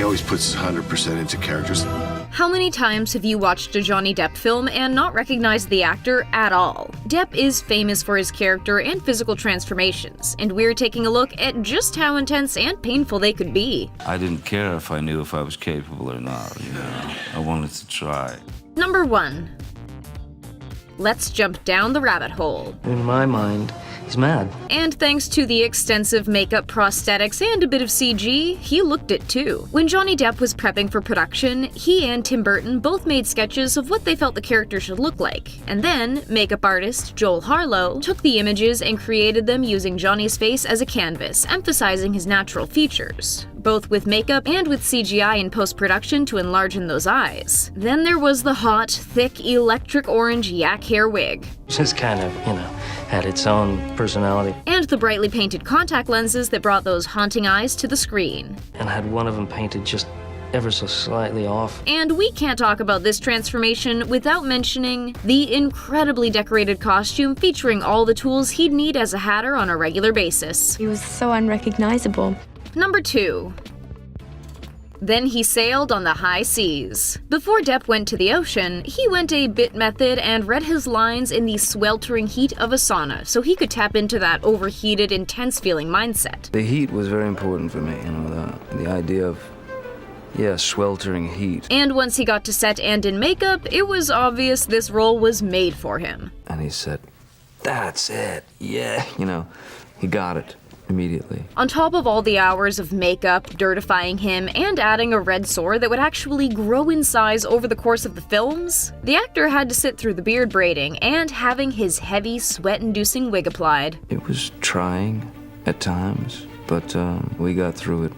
always puts 100% into characters. How many times have you watched a Johnny Depp film and not recognized the actor at all? Depp is famous for his character and physical transformations, and we're taking a look at just how intense and painful they could be. I didn't care if I knew if I was capable or not, you know. I wanted to try. Number 1. Let's jump down the rabbit hole. In my mind, he's mad. And thanks to the extensive makeup, prosthetics, and a bit of CG, he looked it too. When Johnny Depp was prepping for production, he and Tim Burton both made sketches of what they felt the character should look like. And then, makeup artist Joel Harlow took the images and created them using Johnny's face as a canvas, emphasizing his natural features, both with makeup and with CGI in post-production to enlarge in those eyes. Then there was the hot, thick, electric orange yak hair wig. Just kind of, had its own personality. And the brightly painted contact lenses that brought those haunting eyes to the screen. And had one of them painted just ever so slightly off. And we can't talk about this transformation without mentioning the incredibly decorated costume featuring all the tools he'd need as a hatter on a regular basis. He was so unrecognizable. Number 2. Then he sailed on the high seas. Before Depp went to the ocean, he went a bit method and read his lines in the sweltering heat of a sauna so he could tap into that overheated, intense feeling mindset. The heat was very important for me, the idea of, sweltering heat. And once he got to set and in makeup, it was obvious this role was made for him. And he said, "That's it, yeah." He got it. Immediately. On top of all the hours of makeup, dirtifying him, and adding a red sore that would actually grow in size over the course of the films, the actor had to sit through the beard braiding and having his heavy, sweat-inducing wig applied. It was trying at times, but we got through it,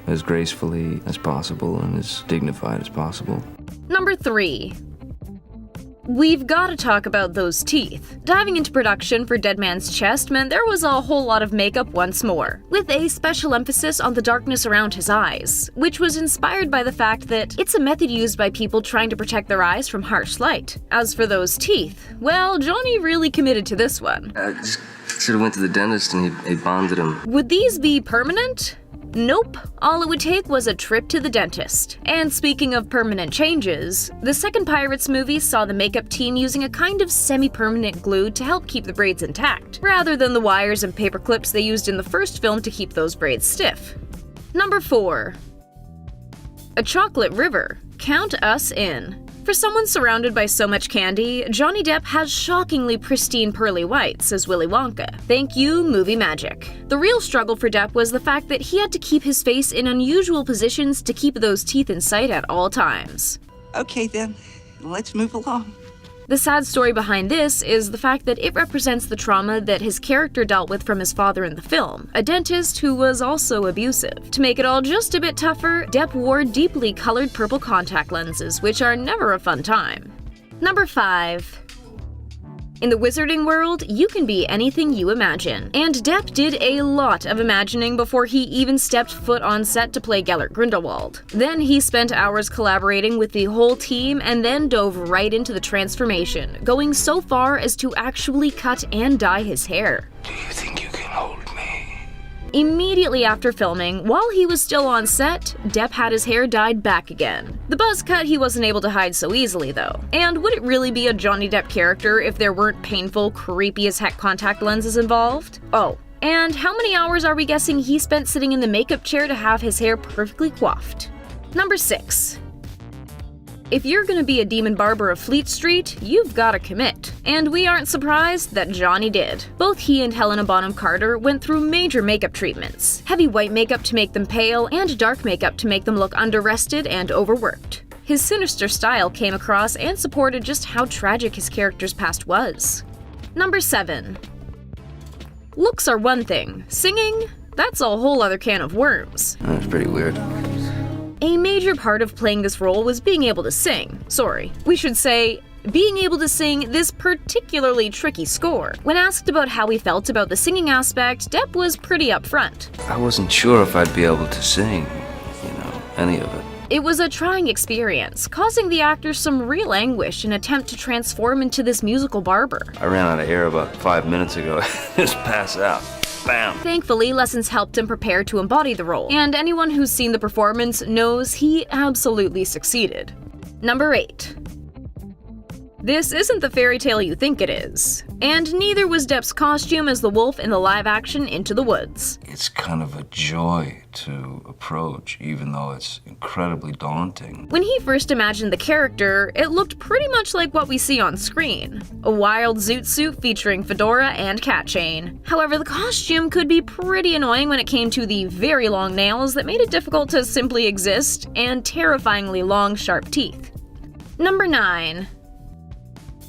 as gracefully as possible and as dignified as possible. Number 3. We've got to talk about those teeth. Diving into production for Dead Man's Chest meant there was a whole lot of makeup once more, with a special emphasis on the darkness around his eyes, which was inspired by the fact that it's a method used by people trying to protect their eyes from harsh light. As for those teeth, well, Johnny really committed to this one. Just sort of went to the dentist and he bonded them. Would these be permanent? Nope. All it would take was a trip to the dentist. And speaking of permanent changes, the second Pirates movie saw the makeup team using a kind of semi-permanent glue to help keep the braids intact, rather than the wires and paper clips they used in the first film to keep those braids stiff. Number 4. A chocolate river. Count us in. For someone surrounded by so much candy, Johnny Depp has shockingly pristine pearly whites, says Willy Wonka. Thank you, movie magic. The real struggle for Depp was the fact that he had to keep his face in unusual positions to keep those teeth in sight at all times. Okay then, let's move along. The sad story behind this is the fact that it represents the trauma that his character dealt with from his father in the film, a dentist who was also abusive. To make it all just a bit tougher, Depp wore deeply colored purple contact lenses, which are never a fun time. Number 5. In the wizarding world, you can be anything you imagine. And Depp did a lot of imagining before he even stepped foot on set to play Gellert Grindelwald. Then he spent hours collaborating with the whole team and then dove right into the transformation, going so far as to actually cut and dye his hair. Do you think you can hold me? Immediately after filming, while he was still on set, Depp had his hair dyed back again. The buzz cut he wasn't able to hide so easily, though. And would it really be a Johnny Depp character if there weren't painful, creepy as heck contact lenses involved? Oh, and how many hours are we guessing he spent sitting in the makeup chair to have his hair perfectly coiffed? Number 6. If you're gonna be a demon barber of Fleet Street, you've gotta commit. And we aren't surprised that Johnny did. Both he and Helena Bonham Carter went through major makeup treatments. Heavy white makeup to make them pale, and dark makeup to make them look under-rested and overworked. His sinister style came across and supported just how tragic his character's past was. Number 7. Looks are one thing. Singing? That's a whole other can of worms. That's pretty weird. A major part of playing this role was being able to sing. Sorry, we should say, being able to sing this particularly tricky score. When asked about how he felt about the singing aspect, Depp was pretty upfront. I wasn't sure if I'd be able to sing, any of it. It was a trying experience, causing the actor some real anguish in an attempt to transform into this musical barber. I ran out of air about 5 minutes ago. Just pass out. bam. Thankfully, lessons helped him prepare to embody the role, and anyone who's seen the performance knows he absolutely succeeded. Number 8. This isn't the fairy tale you think it is, and neither was Depp's costume as the wolf in the live-action Into the Woods. It's kind of a joy to approach, even though it's incredibly daunting. When he first imagined the character, it looked pretty much like what we see on screen. A wild zoot suit featuring fedora and cat chain. However, the costume could be pretty annoying when it came to the very long nails that made it difficult to simply exist, and terrifyingly long, sharp teeth. Number 9.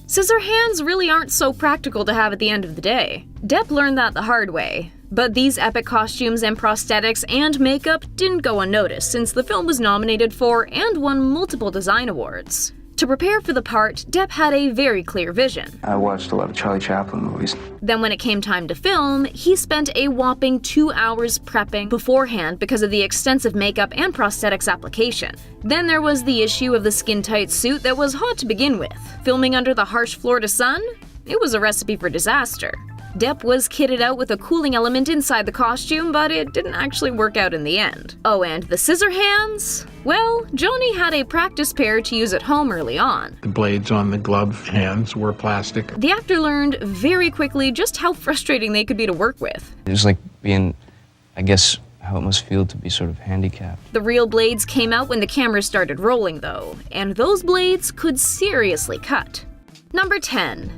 Scissor hands really aren't so practical to have at the end of the day. Depp learned that the hard way. But these epic costumes and prosthetics and makeup didn't go unnoticed since the film was nominated for and won multiple design awards. To prepare for the part, Depp had a very clear vision. I watched a lot of Charlie Chaplin movies. Then when it came time to film, he spent a whopping 2 hours prepping beforehand because of the extensive makeup and prosthetics application. Then there was the issue of the skin-tight suit that was hot to begin with. Filming under the harsh Florida sun? It was a recipe for disaster. Depp was kitted out with a cooling element inside the costume, but it didn't actually work out in the end. Oh, and the scissor hands? Well, Johnny had a practice pair to use at home early on. The blades on the glove hands were plastic. The actor learned very quickly just how frustrating they could be to work with. It was like being, I guess, how it must feel to be sort of handicapped. The real blades came out when the camera started rolling, though, and those blades could seriously cut. Number 10.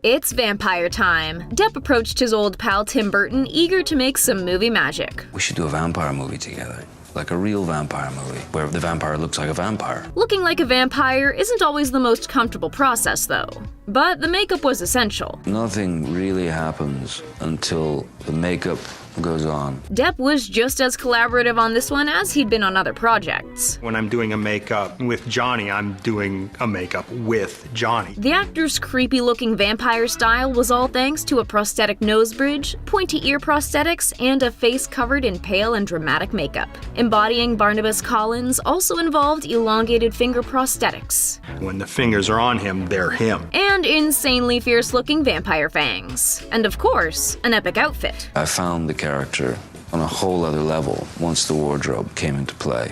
It's vampire time. Depp approached his old pal Tim Burton, eager to make some movie magic. We should do a vampire movie together. Like a real vampire movie, where the vampire looks like a vampire. Looking like a vampire isn't always the most comfortable process, though. But the makeup was essential. Nothing really happens until the makeup goes on. Depp was just as collaborative on this one as he'd been on other projects. When I'm doing a makeup with Johnny, I'm doing a makeup with Johnny. The actor's creepy-looking vampire style was all thanks to a prosthetic nose bridge, pointy ear prosthetics, and a face covered in pale and dramatic makeup. Embodying Barnabas Collins also involved elongated finger prosthetics. When the fingers are on him, they're him. And insanely fierce-looking vampire fangs. And of course, an epic outfit. I found the character on a whole other level once the wardrobe came into play.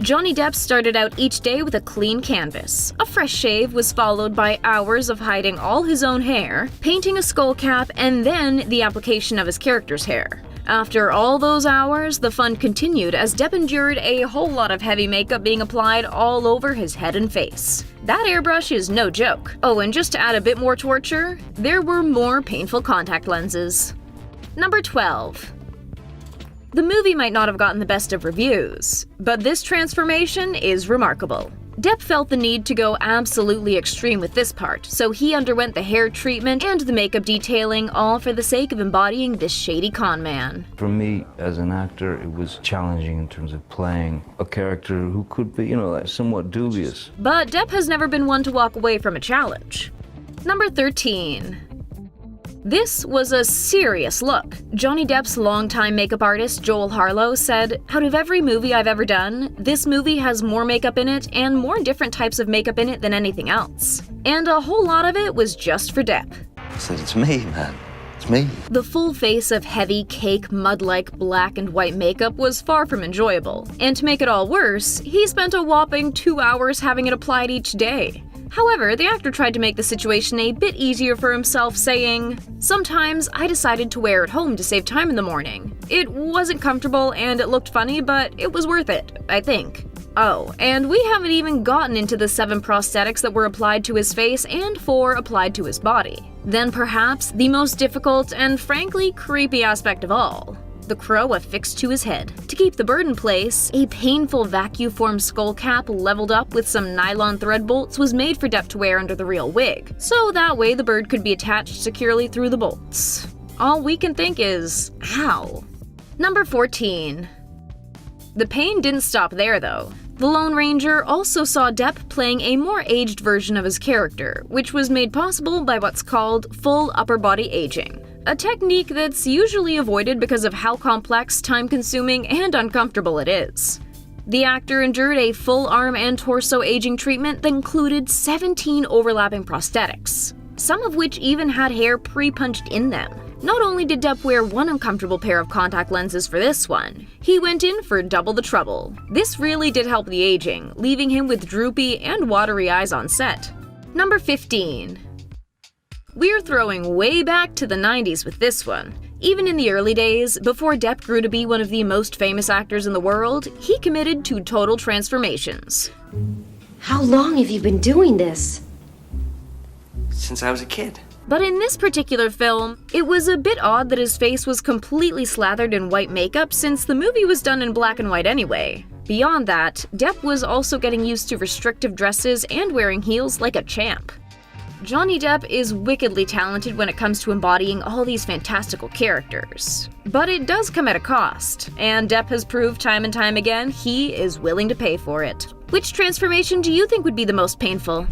Johnny Depp started out each day with a clean canvas. A fresh shave was followed by hours of hiding all his own hair, painting a skull cap, and then the application of his character's hair. After all those hours, the fun continued as Depp endured a whole lot of heavy makeup being applied all over his head and face. That airbrush is no joke. Oh, and just to add a bit more torture, there were more painful contact lenses. Number 12. The movie might not have gotten the best of reviews, but this transformation is remarkable. Depp felt the need to go absolutely extreme with this part, so he underwent the hair treatment and the makeup detailing, all for the sake of embodying this shady con man. For me, as an actor, it was challenging in terms of playing a character who could be, like somewhat dubious. But Depp has never been one to walk away from a challenge. Number 13. This was a serious look. Johnny Depp's longtime makeup artist, Joel Harlow, said, "Out of every movie I've ever done, this movie has more makeup in it and more different types of makeup in it than anything else. And a whole lot of it was just for Depp." I said, it's me, man. It's me. The full face of heavy, cake, mud-like black and white makeup was far from enjoyable. And to make it all worse, he spent a whopping 2 hours having it applied each day. However, the actor tried to make the situation a bit easier for himself, saying, "Sometimes I decided to wear it home to save time in the morning. It wasn't comfortable and it looked funny, but it was worth it, I think." Oh, and we haven't even gotten into the 7 prosthetics that were applied to his face and 4 applied to his body. Then perhaps the most difficult and frankly creepy aspect of all. The crow affixed to his head. To keep the bird in place, a painful vacuum-formed skull cap leveled up with some nylon thread bolts was made for Depp to wear under the real wig, so that way the bird could be attached securely through the bolts. All we can think is, ow. Number 14. The pain didn't stop there, though. The Lone Ranger also saw Depp playing a more aged version of his character, which was made possible by what's called full upper body aging. A technique that's usually avoided because of how complex, time-consuming, and uncomfortable it is. The actor endured a full arm and torso aging treatment that included 17 overlapping prosthetics. some of which even had hair pre-punched in them. Not only did Depp wear one uncomfortable pair of contact lenses for this one, he went in for double the trouble. This really did help the aging, leaving him with droopy and watery eyes on set. Number 15. We're throwing way back to the 90s with this one. Even in the early days, before Depp grew to be one of the most famous actors in the world, he committed to total transformations. How long have you been doing this? Since I was a kid. But in this particular film, it was a bit odd that his face was completely slathered in white makeup since the movie was done in black and white anyway. Beyond that, Depp was also getting used to restrictive dresses and wearing heels like a champ. Johnny Depp is wickedly talented when it comes to embodying all these fantastical characters. But it does come at a cost, and Depp has proved time and time again he is willing to pay for it. Which transformation do you think would be the most painful?